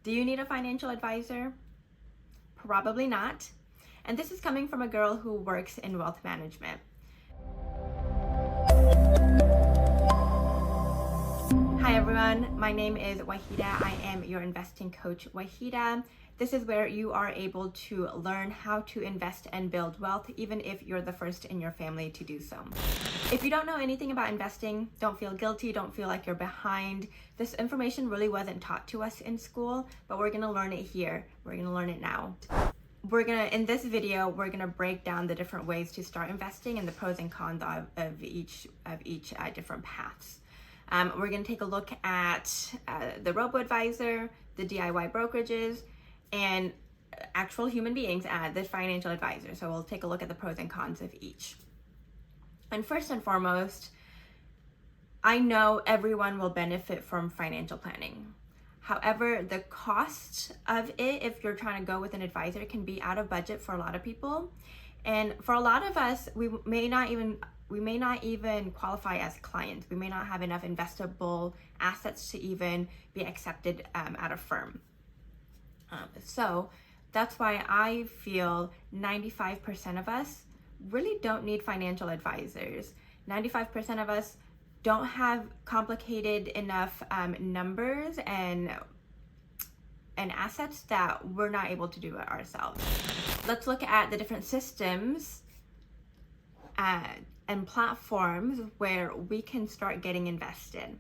Do you need a financial advisor? Probably not. And this is coming from a girl who works in wealth management. Hi everyone, my name is Wahidah. I am your investing coach, Wahidah. This is where you are able to learn how to invest and build wealth, even if you're the first in your family to do so. If you don't know anything about investing, don't feel guilty, don't feel like you're behind. This information really wasn't taught to us in school, but we're gonna learn it here. We're gonna learn it now. In this video, we're gonna break down the different ways to start investing and the pros and cons of each different paths. We're going to take a look at the Robo Advisor, the DIY brokerages, and actual human beings, the financial advisor. So we'll take a look at the pros and cons of each. And first and foremost, I know everyone will benefit from financial planning. However, the cost of it, if you're trying to go with an advisor, can be out of budget for a lot of people. And for a lot of us, we may not even qualify as clients. We may not have enough investable assets to even be accepted at a firm. So that's why I feel 95% of us really don't need financial advisors. 95% of us don't have complicated enough numbers and assets that we're not able to do it ourselves. Let's look at the different systems and platforms where we can start getting invested.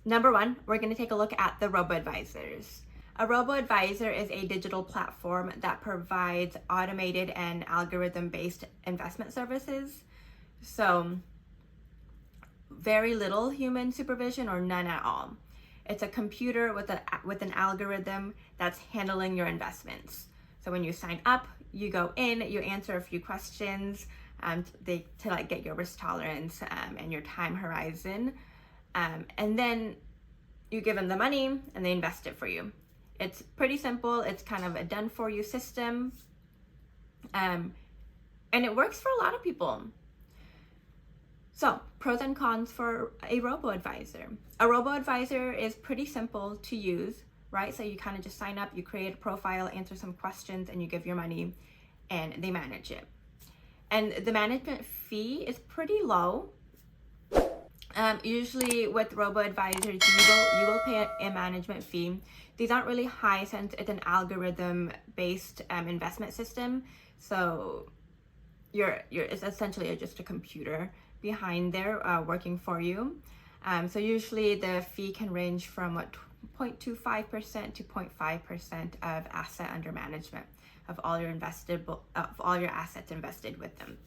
Number one, we're going to take a look at the Robo Advisors. A Robo Advisor is a digital platform that provides automated and algorithm-based investment services. So very little human supervision or none at all. It's a computer with an algorithm that's handling your investments. So when you sign up, you go in, you answer a few questions to get your risk tolerance and your time horizon, and then you give them the money and they invest it for you. It's pretty simple. It's kind of a done for you system, and it works for a lot of people. So, pros and cons for a robo-advisor. A robo-advisor is pretty simple to use, right? So you kind of just sign up, you create a profile, answer some questions, and you give your money, and they manage it. And the management fee is pretty low. Usually with robo-advisors, you will pay a management fee. These aren't really high since it's an algorithm-based investment system. So it's essentially just a computer behind there working for you. So usually the fee can range from 0.25% to 0.5% of asset under management of all your assets invested with them.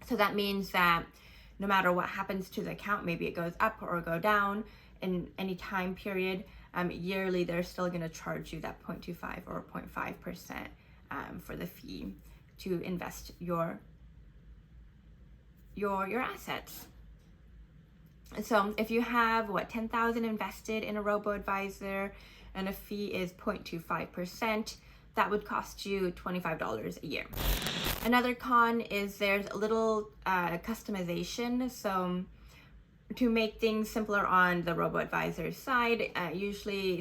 So that means that no matter what happens to the account, maybe it goes up or go down in any time period, yearly they're still going to charge you that 0.25 or 0.5% for the fee to invest your assets. So if you have $10,000 invested in a robo-advisor and a fee is 0.25%, that would cost you $25 a year. Another con is there's a little customization. So to make things simpler on the robo-advisor side,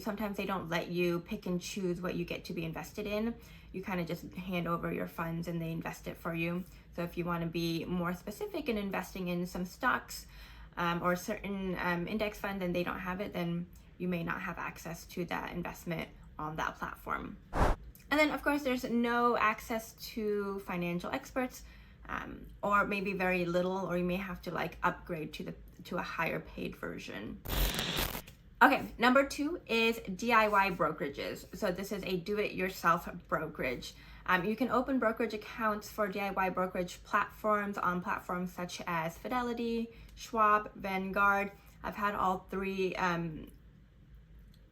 sometimes they don't let you pick and choose what you get to be invested in. You kind of just hand over your funds and they invest it for you. So if you want to be more specific in investing in some stocks or certain index fund and they don't have it, then you may not have access to that investment on that platform. And then of course there's no access to financial experts, or maybe very little, or you may have to upgrade to a higher paid version. Okay, number two is DIY brokerages. So this is a do-it-yourself brokerage. You can open brokerage accounts for DIY brokerage platforms on platforms such as Fidelity, Schwab, Vanguard. I've had all three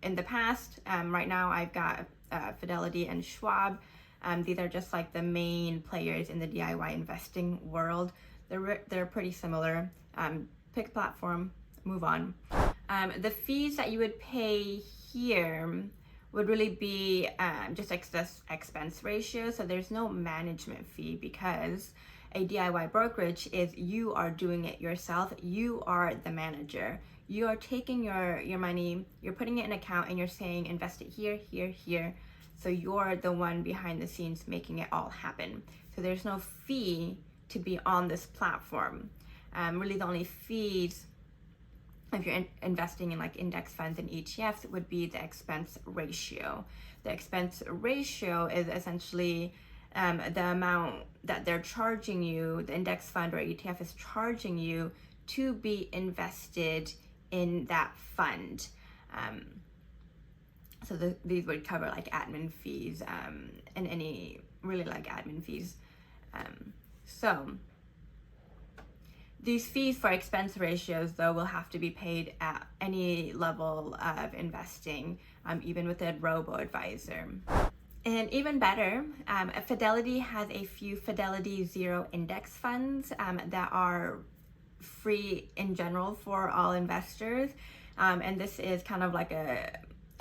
in the past. Right now I've got Fidelity and Schwab. These are just like the main players in the DIY investing world. They're pretty similar. Pick a platform, move on. The fees that you would pay here would really be just expense ratio. So there's no management fee because a DIY brokerage is you are doing it yourself. You are the manager. You are taking your money, you're putting it in an account, and you're saying invest it here, here, here. So you're the one behind the scenes making it all happen. So there's no fee to be on this platform. Really the only fees, if you're investing in like index funds and ETFs, would be the expense ratio. The expense ratio is essentially the amount that they're charging you, the index fund or ETF is charging you to be invested in that fund. So these would cover like admin fees and any really like admin fees. So these fees for expense ratios, though, will have to be paid at any level of investing, even with a Robo Advisor. And even better, Fidelity has a few Fidelity Zero Index funds that are free in general for all investors. And this is kind of like a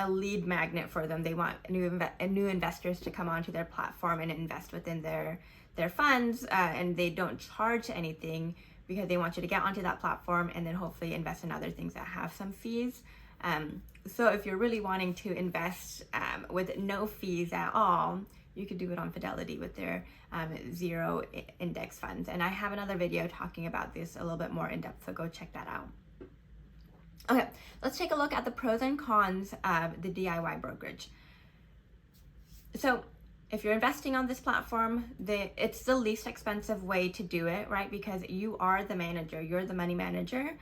lead magnet for them. They want new investors to come onto their platform and invest within their funds, and they don't charge anything because they want you to get onto that platform and then hopefully invest in other things that have some fees. So if you're really wanting to invest with no fees at all, you could do it on Fidelity with their zero index funds. And I have another video talking about this a little bit more in depth, so go check that out. Okay, let's take a look at the pros and cons of the DIY brokerage. So if you're investing on this platform, it's the least expensive way to do it, right? Because you are the manager, you're the money manager.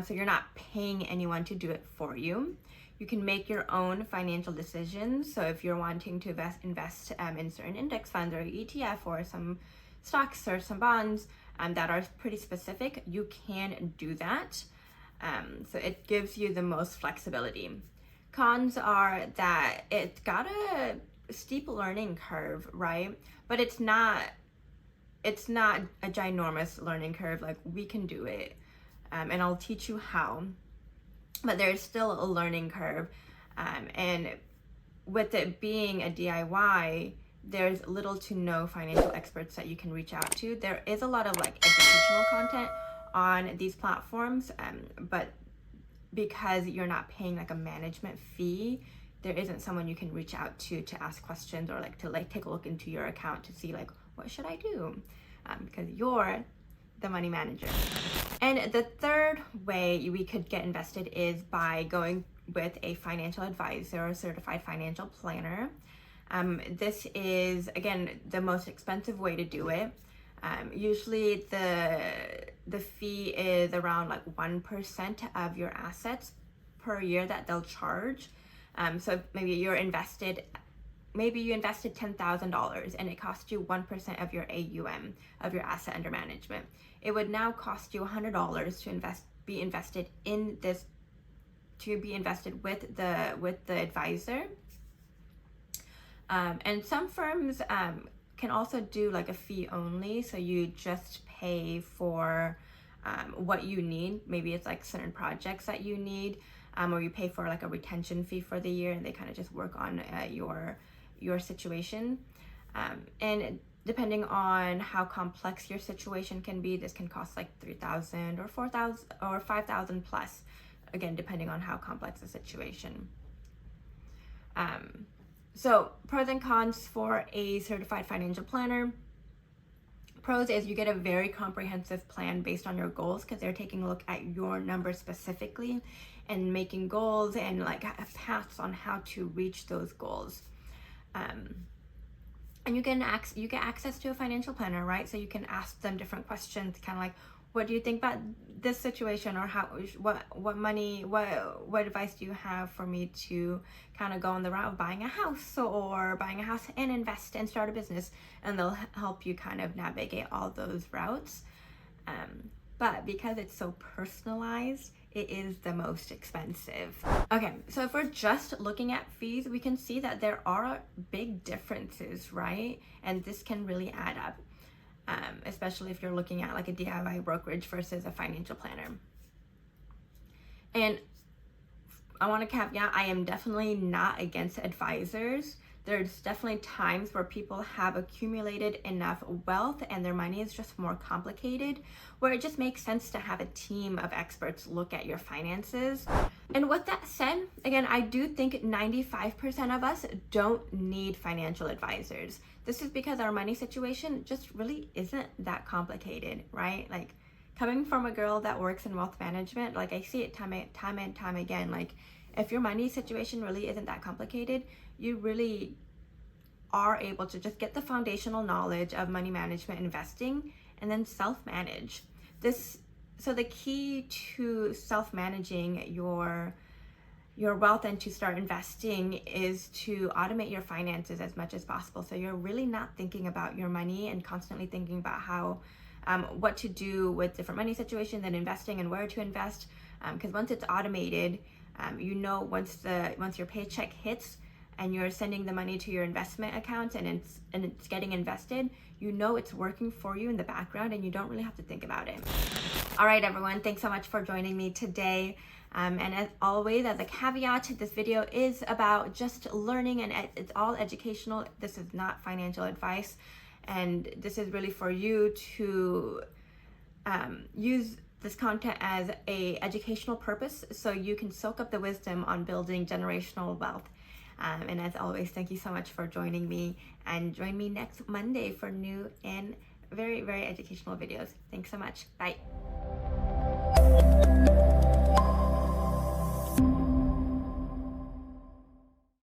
So you're not paying anyone to do it for you. You can make your own financial decisions. So if you're wanting to invest in certain index funds or ETF or some stocks or some bonds that are pretty specific, you can do that. So it gives you the most flexibility. Cons are that it's got a steep learning curve, right? But it's not a ginormous learning curve. Like, we can do it, and I'll teach you how, but there's still a learning curve. And with it being a DIY, there's little to no financial experts that you can reach out to. There is a lot of like educational content on these platforms, but because you're not paying like a management fee, there isn't someone you can reach out to ask questions or like to like take a look into your account to see like, what should I do? Because you're the money manager. And the third way we could get invested is by going with a financial advisor or certified financial planner. This is, again, the most expensive way to do it. Usually the fee is around like 1% of your assets per year that they'll charge. So maybe you invested $10,000 and it cost you 1% of your AUM, of your asset under management. It would now cost you $100 to be invested with the advisor. And some firms can also do like a fee only, so you just pay for what you need. Maybe it's like certain projects that you need, or you pay for like a retention fee for the year, and they kind of just work on your situation. And depending on how complex your situation can be, this can cost like $3,000 or $4,000 or $5,000 plus, again, depending on how complex the situation. So pros and cons for a certified financial planner. Pros is you get a very comprehensive plan based on your goals, because they're taking a look at your numbers specifically and making goals and like paths on how to reach those goals. And you get access to a financial planner, right? So you can ask them different questions, kind of like, what do you think about this situation, or what advice do you have for me to kind of go on the route of buying a house and invest and start a business? And they'll help you kind of navigate all those routes. But because it's so personalized, it is the most expensive. Okay, so if we're just looking at fees, we can see that there are big differences, right? And this can really add up. Especially if you're looking at like a DIY brokerage versus a financial planner. And I want to caveat, I am definitely not against advisors. there's definitely times where people have accumulated enough wealth and their money is just more complicated, where it just makes sense to have a team of experts look at your finances. And with that said, again, I do think 95% of us don't need financial advisors. This is because our money situation just really isn't that complicated, right? Like, coming from a girl that works in wealth management, like, I see it time and time again. Like, if your money situation really isn't that complicated, you really are able to just get the foundational knowledge of money management, investing, and then self-manage. So the key to self-managing your wealth and to start investing is to automate your finances as much as possible. So you're really not thinking about your money and constantly thinking about how what to do with different money situations and investing and where to invest. Because once it's automated, once your paycheck hits and you're sending the money to your investment account and it's getting invested, it's working for you in the background and you don't really have to think about it. All right, everyone, thanks so much for joining me today. And as always, as a caveat, this video is about just learning and it's all educational. This is not financial advice. And this is really for you to use this content as a educational purpose so you can soak up the wisdom on building generational wealth. And as always, thank you so much for joining me, and join me next Monday for new and very, very educational videos. Thanks so much. Bye.